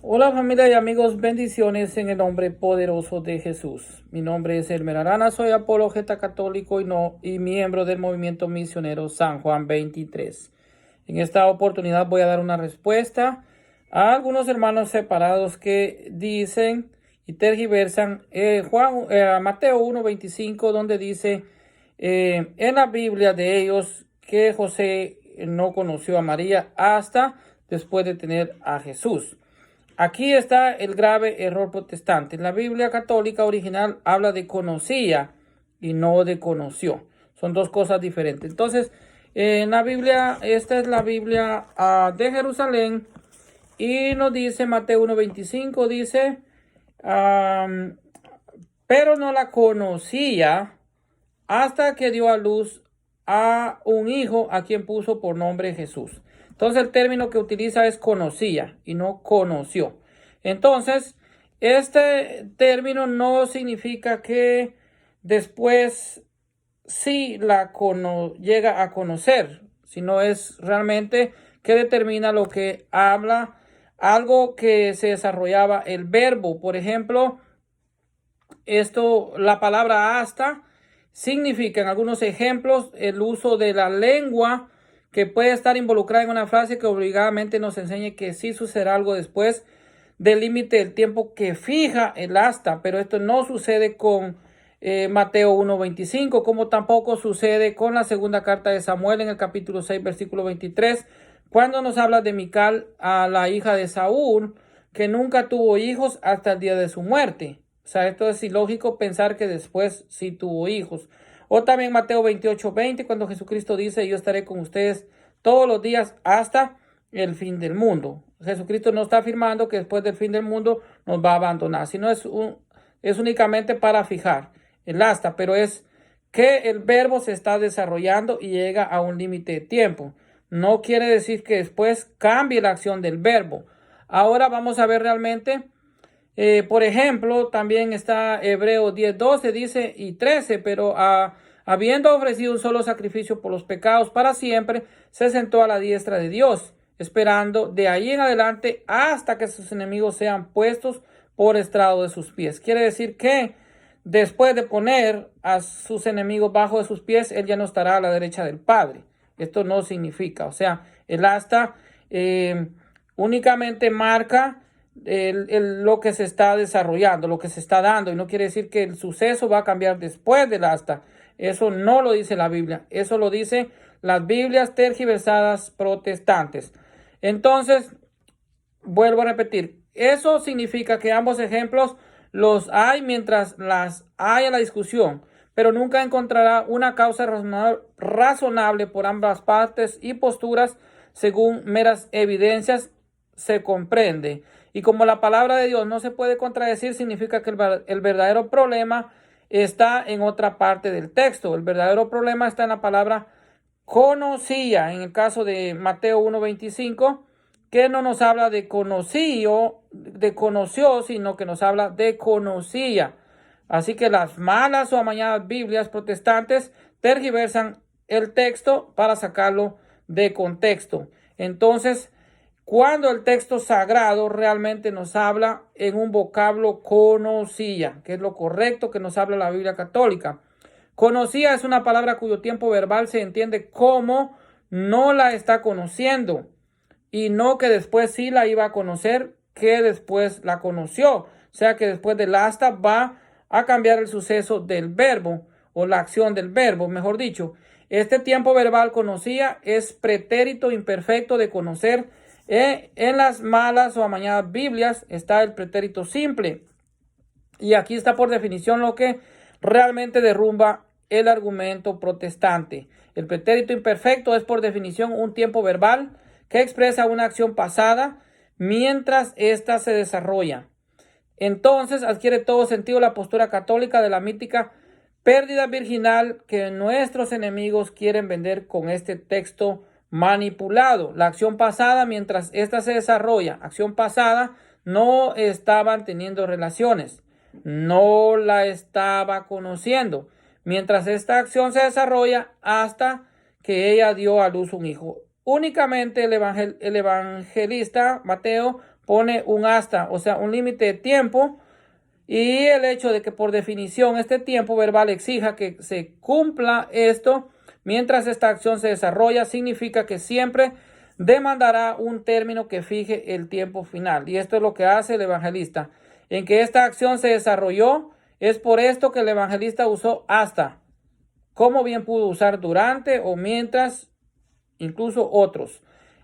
Hola familia y amigos, bendiciones en el nombre poderoso de Jesús. Mi nombre es Elmer Arana, soy apologeta católico y miembro del movimiento misionero San Juan 23. En esta oportunidad voy a dar una respuesta a algunos hermanos separados que dicen y tergiversan Mateo 1:25, donde dice en la Biblia de ellos que José no conoció a María hasta después de tener a Jesús. Aquí está el grave error protestante. En la Biblia católica original habla de conocía y no de conoció. Son dos cosas diferentes. Entonces, en la Biblia, esta es la Biblia de Jerusalén y nos dice Mateo 1:25, dice, pero no la conocía hasta que dio a luz a un hijo a quien puso por nombre Jesús. Entonces el término que utiliza es conocía y no conoció. Entonces, este término no significa que después sí llega a conocer, sino es realmente que determina lo que habla, algo que se desarrollaba el verbo. Por ejemplo, la palabra hasta significa en algunos ejemplos el uso de la lengua que puede estar involucrada en una frase que obligadamente nos enseñe que sí sucederá algo después del límite del tiempo que fija el hasta, pero esto no sucede con Mateo 1:25, como tampoco sucede con la segunda carta de Samuel en el capítulo 6, versículo 23, cuando nos habla de Mical, a la hija de Saúl, que nunca tuvo hijos hasta el día de su muerte. O sea, esto es ilógico pensar que después sí tuvo hijos. O también Mateo 28:20, cuando Jesucristo dice, yo estaré con ustedes todos los días hasta el fin del mundo. Jesucristo no está afirmando que después del fin del mundo nos va a abandonar, sino es únicamente para fijar el hasta, pero es que el verbo se está desarrollando y llega a un límite de tiempo. No quiere decir que después cambie la acción del verbo. Ahora vamos a ver realmente, por ejemplo, también está Hebreos 10:12, dice, y 13, pero habiendo ofrecido un solo sacrificio por los pecados para siempre, se sentó a la diestra de Dios, esperando de ahí en adelante hasta que sus enemigos sean puestos por estrado de sus pies. Quiere decir que después de poner a sus enemigos bajo de sus pies, él ya no estará a la derecha del Padre. Esto no significa, o sea, el hasta únicamente marca lo que se está desarrollando, lo que se está dando, y no quiere decir que el suceso va a cambiar después del hasta. Eso no lo dice la Biblia, eso lo dice las Biblias tergiversadas protestantes. Entonces, vuelvo a repetir, eso significa que ambos ejemplos los hay mientras las haya la discusión, pero nunca encontrará una causa razonable por ambas partes y posturas según meras evidencias se comprende. Y como la palabra de Dios no se puede contradecir, significa que el verdadero problema está en otra parte del texto. El verdadero problema está en la palabra conocía, en el caso de Mateo 1:25, que no nos habla de conoció, sino que nos habla de conocía. Así que las malas o amañadas Biblias protestantes tergiversan el texto para sacarlo de contexto. Entonces, cuando el texto sagrado realmente nos habla en un vocablo conocía, que es lo correcto que nos habla la Biblia católica. Conocía es una palabra cuyo tiempo verbal se entiende como no la está conociendo y no que después sí la iba a conocer, que después la conoció. O sea que después del hasta va a cambiar el suceso del verbo o la acción del verbo, mejor dicho. Este tiempo verbal conocía es pretérito imperfecto de conocer. En las malas o amañadas Biblias está el pretérito simple. Y aquí está por definición lo que realmente derrumba el argumento protestante. El pretérito imperfecto es por definición un tiempo verbal que expresa una acción pasada mientras ésta se desarrolla. Entonces adquiere todo sentido la postura católica de la mítica pérdida virginal que nuestros enemigos quieren vender con este texto manipulado. La acción pasada, mientras ésta se desarrolla, acción pasada, no estaban teniendo relaciones, no la estaba conociendo, mientras esta acción se desarrolla hasta que ella dio a luz un hijo. Únicamente el evangelista Mateo pone un hasta, o sea, un límite de tiempo, y el hecho de que por definición este tiempo verbal exija que se cumpla esto mientras esta acción se desarrolla, significa que siempre demandará un término que fije el tiempo final. Y esto es lo que hace el evangelista. En que esta acción se desarrolló, es por esto que el evangelista usó hasta, como bien pudo usar durante o mientras, incluso otros.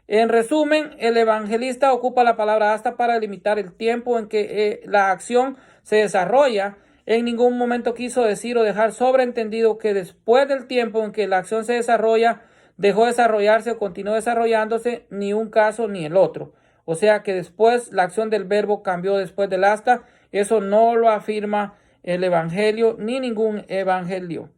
En resumen, el evangelista ocupa la palabra hasta para limitar el tiempo en que la acción se desarrolla. En ningún momento quiso decir o dejar sobreentendido que después del tiempo en que la acción se desarrolla, dejó de desarrollarse o continuó desarrollándose, ni un caso ni el otro. O sea que después la acción del verbo cambió después del hasta. Eso no lo afirma el evangelio ni ningún evangelio.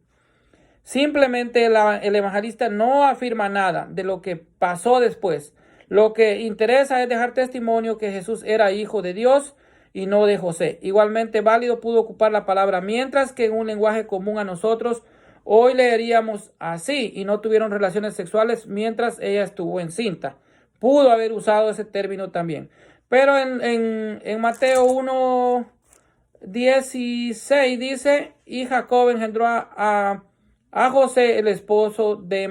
Simplemente el evangelista no afirma nada de lo que pasó después. Lo que interesa es dejar testimonio que Jesús era hijo de Dios y no de José. Igualmente válido pudo ocupar la palabra mientras, que en un lenguaje común a nosotros hoy leeríamos así: y no tuvieron relaciones sexuales mientras ella estuvo encinta. Pudo haber usado ese término también. Pero en Mateo 1:16 dice: y Jacob engendró a José, el esposo de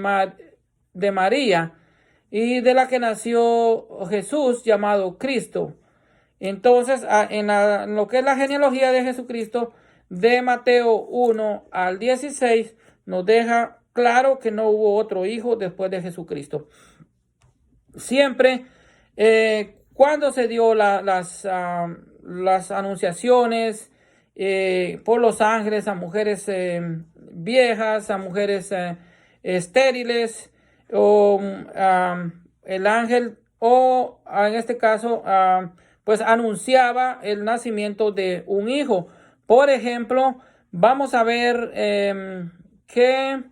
María, y de la que nació Jesús, llamado Cristo. Entonces, en lo que es la genealogía de Jesucristo, de Mateo 1 al 16, nos deja claro que no hubo otro hijo después de Jesucristo. Siempre, cuando se dio las anunciaciones por los ángeles a mujeres viejas, a mujeres estériles, o el ángel, o en este caso, pues anunciaba el nacimiento de un hijo. Por ejemplo, vamos a ver que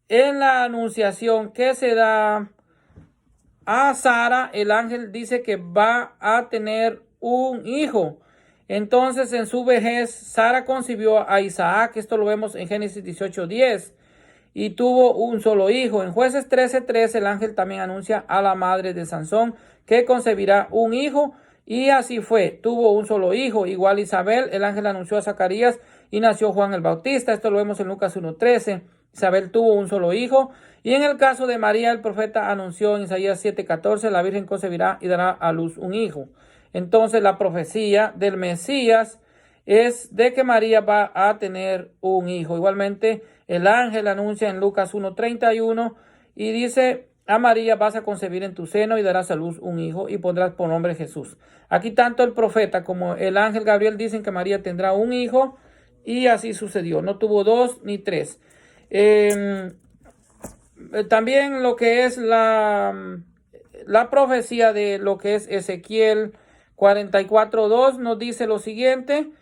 en la anunciación que se da a Sara, el ángel dice que va a tener un hijo. Entonces, en su vejez, Sara concibió a Isaac. Esto lo vemos en Génesis 18:10. Y tuvo un solo hijo. En Jueces 13:3, el ángel también anuncia a la madre de Sansón que concebirá un hijo. Y así fue. Tuvo un solo hijo. Igual Isabel, el ángel anunció a Zacarías y nació Juan el Bautista. Esto lo vemos en Lucas 1:13. Isabel tuvo un solo hijo. Y en el caso de María, el profeta anunció en Isaías 7:14, la Virgen concebirá y dará a luz un hijo. Entonces, la profecía del Mesías es de que María va a tener un hijo. Igualmente, el ángel anuncia en Lucas 1:31 y dice: a María vas a concebir en tu seno y darás a luz un hijo y pondrás por nombre Jesús. Aquí tanto el profeta como el ángel Gabriel dicen que María tendrá un hijo, y así sucedió. No tuvo dos ni tres. También lo que es la profecía de lo que es Ezequiel 44:2 nos dice lo siguiente.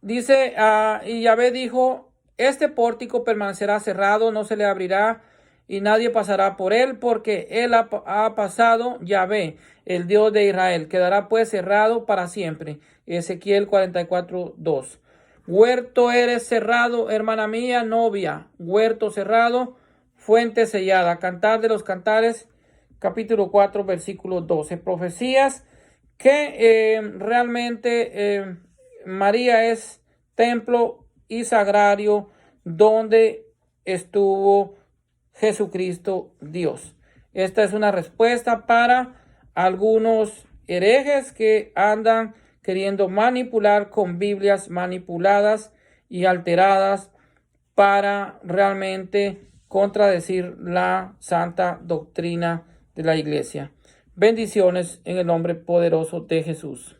Dice: y Yahvé dijo: este pórtico permanecerá cerrado, no se le abrirá y nadie pasará por él, porque él ha pasado. Yahvé, el Dios de Israel, quedará pues cerrado para siempre. Ezequiel 44:2. Huerto eres cerrado, hermana mía, novia, huerto cerrado, fuente sellada. Cantar de los Cantares, capítulo 4, versículo 12. Profecías que realmente María es templo y sagrario donde estuvo Jesucristo Dios. Esta es una respuesta para algunos herejes que andan queriendo manipular con Biblias manipuladas y alteradas para realmente contradecir la santa doctrina de la iglesia. Bendiciones en el nombre poderoso de Jesús.